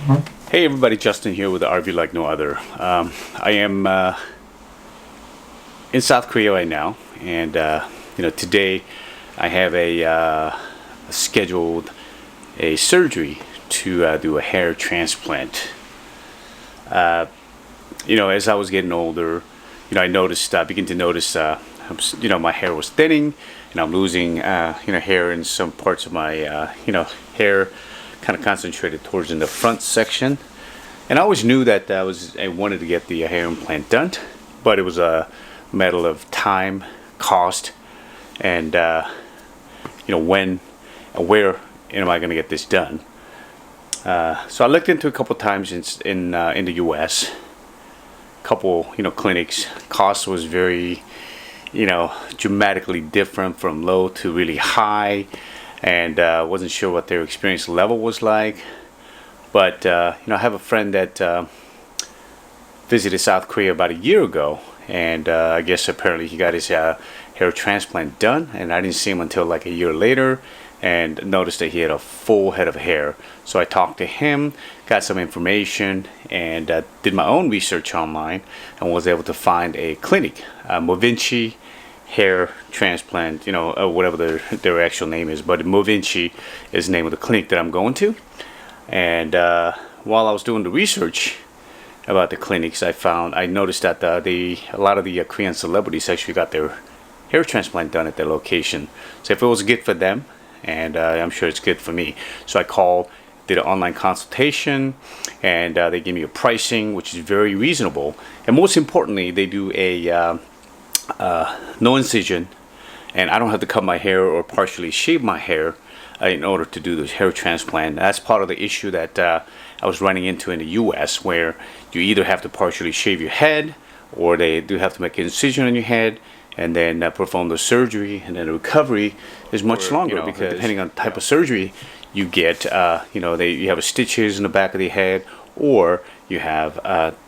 Hey everybody, Justin here with the RV Like No Other. I am in South Korea right now, and today I have scheduled a surgery to do a hair transplant. As I was getting older, I noticed, begin to notice, my hair was thinning, and I'm losing, hair in some parts of my, hair, kind of concentrated towards in the front section. And I always knew that I wanted to get the hair implant done, but it was a matter of time, cost, and when and where am I going to get this done. So I looked into a couple times in the U.S. Couple clinics. Cost was very dramatically different from low to really high, and wasn't sure what their experience level was like. But I have a friend that visited South Korea about a year ago, and I guess apparently he got his hair transplant done, and I didn't see him until like a year later, and noticed that he had a full head of hair. So I talked to him, got some information, and did my own research online, and was able to find a clinic, Movinci Hair Transplant, whatever their actual name is, but Movinci is the name of the clinic that I'm going to. And while I was doing the research about the clinics, I noticed that a lot of the Korean celebrities actually got their hair transplant done at their location. So if it was good for them, and I'm sure it's good for me, so I called, did an online consultation, and they gave me a pricing which is very reasonable. And most importantly, they do a no incision, and I don't have to cut my hair or partially shave my hair in order to do this hair transplant. That's part of the issue that I was running into in the US, where you either have to partially shave your head, or they do have to make an incision on your head and then perform the surgery, and then the recovery is much longer, because depending on the type of surgery you get, you have stitches in the back of the head, or you have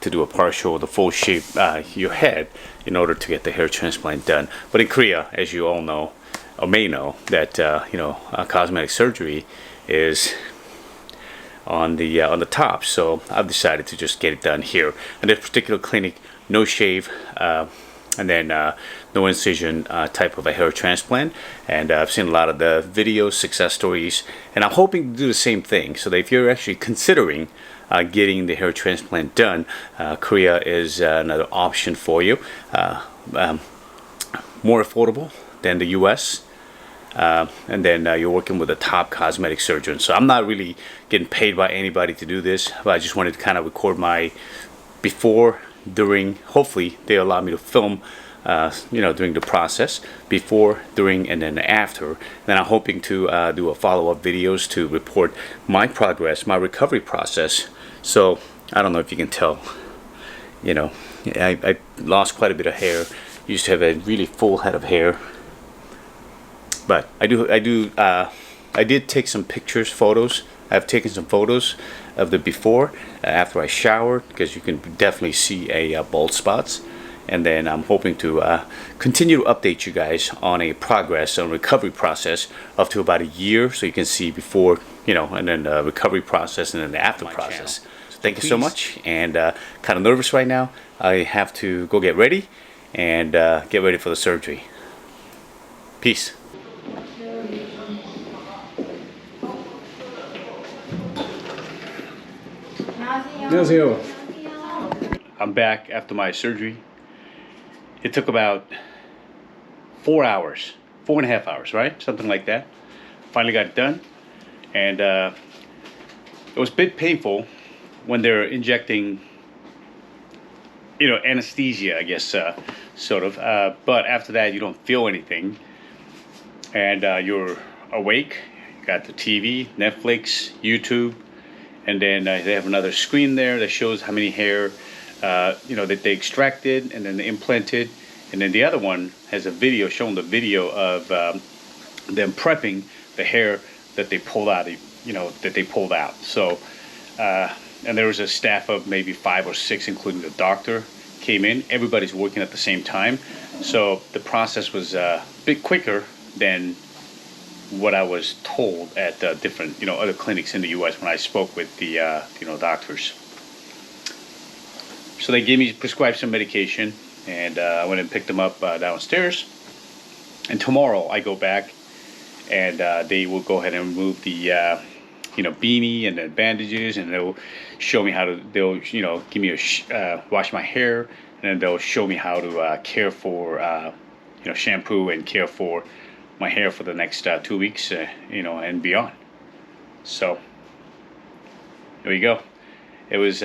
to do a partial or the full shape your head in order to get the hair transplant done. But in Korea, as you all know, or may know, that cosmetic surgery is on the top. So I've decided to just get it done here. And this particular clinic, no shave, and then no incision type of a hair transplant. And I've seen a lot of the videos, success stories, and I'm hoping to do the same thing. So that if you're actually considering getting the hair transplant done, Korea is another option for you. More affordable than the US. And then you're working with a top cosmetic surgeon. So I'm not really getting paid by anybody to do this, but I just wanted to kind of record my before, during. Hopefully they allow me to film during the process, before, during, and then after. And then I'm hoping to do a follow-up videos to report my progress, my recovery process. So I don't know if you can tell, I lost quite a bit of hair. Used to have a really full head of hair, but I did take some pictures, photos. I've taken some photos of the before, after I showered, because you can definitely see a bald spots. And then I'm hoping to continue to update you guys on a progress on recovery process up to about a year, so you can see before, and then the recovery process, and then the after process. So thank you so much, and kind of nervous right now. I have to go get ready and get ready for the surgery. Peace. 안녕하세요. I'm back after my surgery. It took about 4 hours, 4.5 hours, right? Something like that. Finally got it done. And it was a bit painful when they're injecting, anesthesia, I guess, sort of. But after that, you don't feel anything. And you're awake. You got the TV, Netflix, YouTube. And then they have another screen there that shows how many hair that they extracted and then they implanted. And then the other one has a video showing the video of them prepping the hair that they pulled out. So, and there was a staff of maybe 5 or 6, including the doctor, came in. Everybody's working at the same time. So the process was a bit quicker than what I was told at different, other clinics in the U.S. when I spoke with the, doctors. So they gave me prescribed some medication, and I went and picked them up downstairs. And tomorrow I go back, and they will go ahead and remove the, beanie and the bandages, and they'll show me how to. They'll, give me wash my hair, and then they'll show me how to care for, shampoo and care for my hair for the next 2 weeks, and beyond. So there we go. It was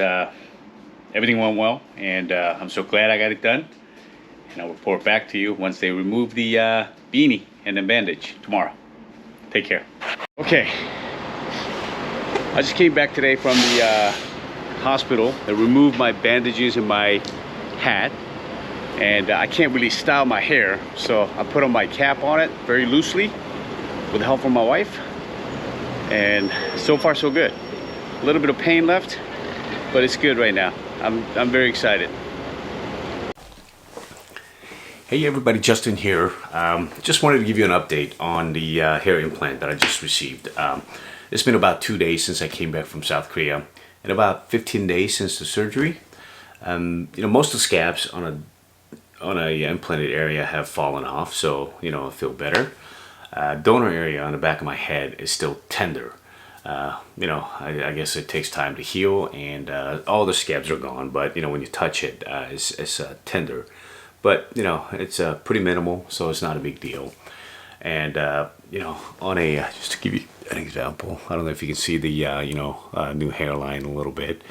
everything went well, and I'm so glad I got it done. And I'll report back to you once they remove the beanie and the bandage tomorrow. Take care. Okay, I just came back today from the hospital. They removed my bandages and my hat, and I can't really style my hair, so I put on my cap on it very loosely with the help from my wife, and so far so good. A little bit of pain left, but it's good right now. I'm very excited. Hey everybody, Justin here. Just wanted to give you an update on the hair implant that I just received. It's been about 2 days since I came back from South Korea, and about 15 days since the surgery. Most of the scabs on a implanted area have fallen off, so I feel better. Donor area on the back of my head is still tender. I guess it takes time to heal, and all the scabs are gone, but when you touch it, it's tender. But it's pretty minimal, so it's not a big deal. And on a just to give you an example, I don't know if you can see the new hairline a little bit.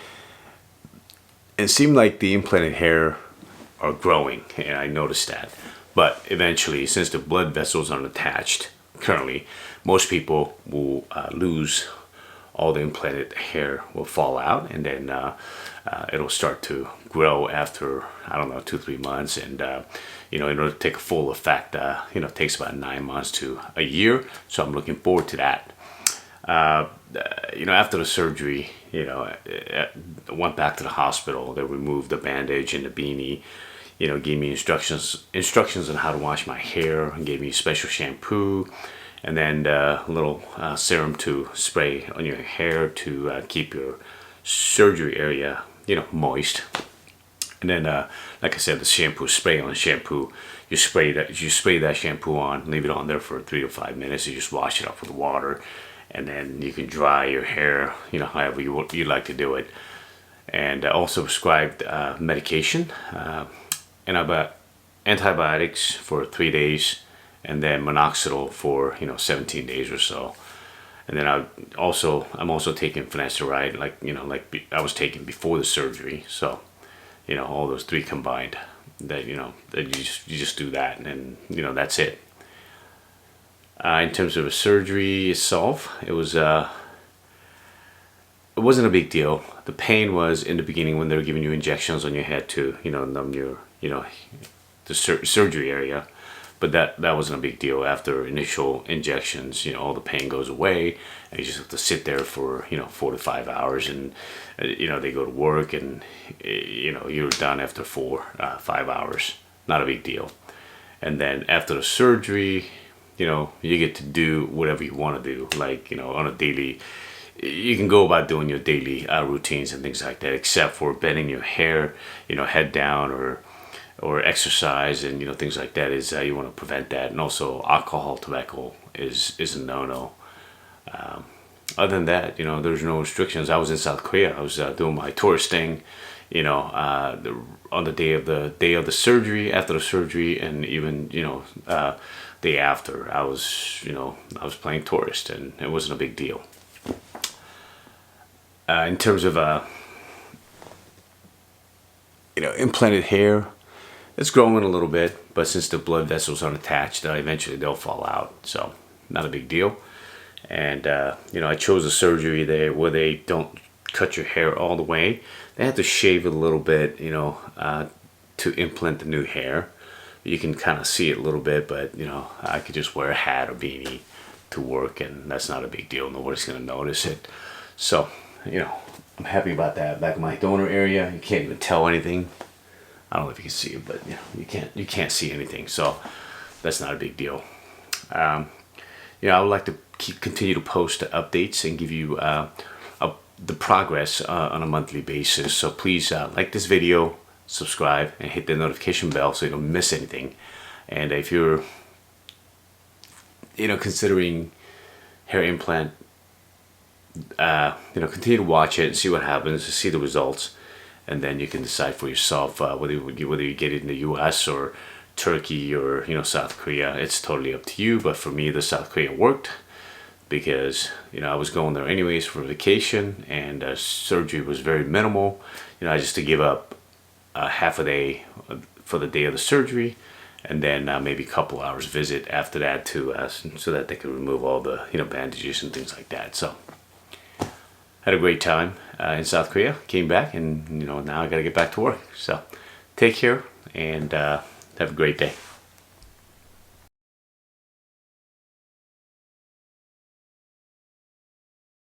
It seemed like the implanted hair are growing, and I noticed that. But eventually, since the blood vessels aren't attached currently, most people will lose all the implanted hair, will fall out, and then it'll start to grow after, I don't know, 2-3 months. And in order to take a full effect, it takes about 9 months to a year. So I'm looking forward to that. After the surgery, I went back to the hospital. They removed the bandage and the beanie, gave me instructions on how to wash my hair, and gave me special shampoo, and then a little serum to spray on your hair to keep your surgery area, moist. And then, like I said, the shampoo, spray on the shampoo. You spray that shampoo on, leave it on there for 3 to 5 minutes. You just wash it off with water, and then you can dry your hair, however you like to do it. And also prescribed medication, and about antibiotics for 3 days, and then minoxidil for 17 days or so. And then I'm also taking finasteride, like I was taking before the surgery. So all those 3 combined, that that you just do that, and then that's it. In terms of the surgery itself, it wasn't a big deal. The pain was in the beginning when they were giving you injections on your head to numb your the surgery area. But that wasn't a big deal. After initial injections, all the pain goes away, and you just have to sit there for 4 to 5 hours, and they go to work, and you're done after 5 hours. Not a big deal. And then after the surgery, you get to do whatever you want to do, like on a daily. You can go about doing your daily routines and things like that, except for bending your hair, head down, or exercise, and things like that. Is you want to prevent that. And also alcohol, tobacco is a no-no. Other than that, there's no restrictions. I was in South Korea. I was doing my tourist thing, on the day of the surgery, after the surgery, and even day after. I was playing tourist, and it wasn't a big deal. In terms of implanted hair, it's growing a little bit, but since the blood vessels aren't attached, eventually they'll fall out. So not a big deal. And I chose a surgery there where they don't cut your hair all the way. They have to shave it a little bit, to implant the new hair. You can kind of see it a little bit, but I could just wear a hat or beanie to work, and that's not a big deal. Nobody's gonna notice it. So I'm happy about that. Back in my donor area, you can't even tell anything. I don't know if you can see it, but you can't see anything. So that's not a big deal. I would like to continue to post updates and give you the progress on a monthly basis. So please like this video, subscribe, and hit the notification bell so you don't miss anything. And if you're considering hair implant, continue to watch it and see what happens, see the results, and then you can decide for yourself whether you get it in the U.S. or Turkey or South Korea. It's totally up to you. But for me, the South Korea worked because I was going there anyways for vacation, and surgery was very minimal. I just to give up half a day for the day of the surgery, and then maybe a couple hours visit after that to so that they could remove all the bandages and things like that. So had a great time in South Korea. Came back, and now I got to get back to work. So take care, and have a great day.